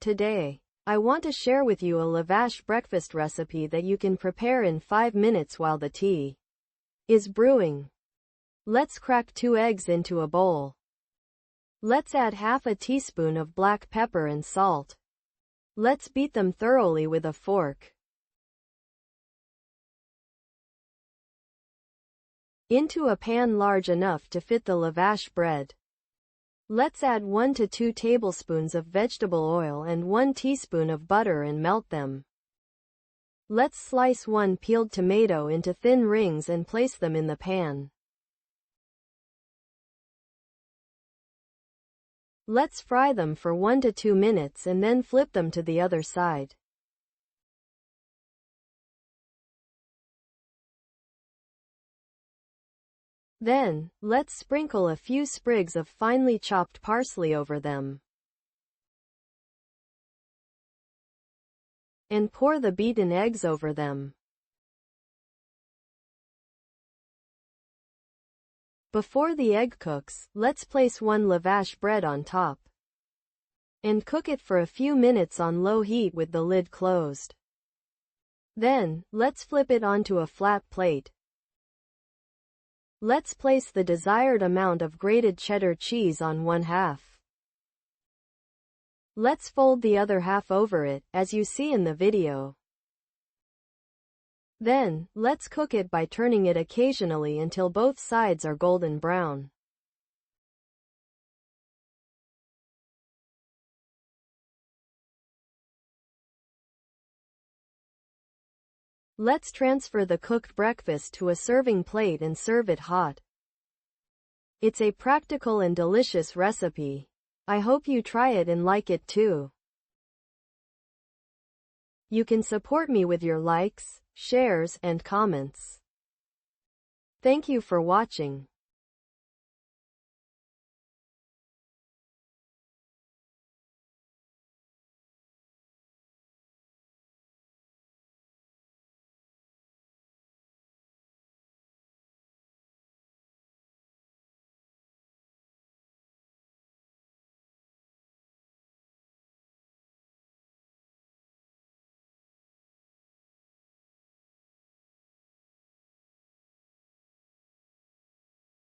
Today, I want to share with you a Lavash breakfast recipe that you can prepare in 5 minutes while the tea is brewing. Let's crack 2 eggs into a bowl. Let's add half a teaspoon of black pepper and salt. Let's beat them thoroughly with a fork into a pan large enough to fit the lavash bread. Let's add 1 to 2 tablespoons of vegetable oil and 1 teaspoon of butter and melt them. Let's slice 1 peeled tomato into thin rings and place them in the pan. Let's fry them for 1 to 2 minutes and then flip them to the other side. Then, let's sprinkle a few sprigs of finely chopped parsley over them. And pour the beaten eggs over them. Before the egg cooks, let's place 1 lavash bread on top. And cook it for a few minutes on low heat with the lid closed. Then, let's flip it onto a flat plate. Let's place the desired amount of grated cheddar cheese on 1/2. Let's fold the other half over it, as you see in the video. Then, let's cook it by turning it occasionally until both sides are golden brown. Let's transfer the cooked breakfast to a serving plate and serve it hot. It's a practical and delicious recipe. I hope you try it and like it too. You can support me with your likes, shares, and comments. Thank you for watching.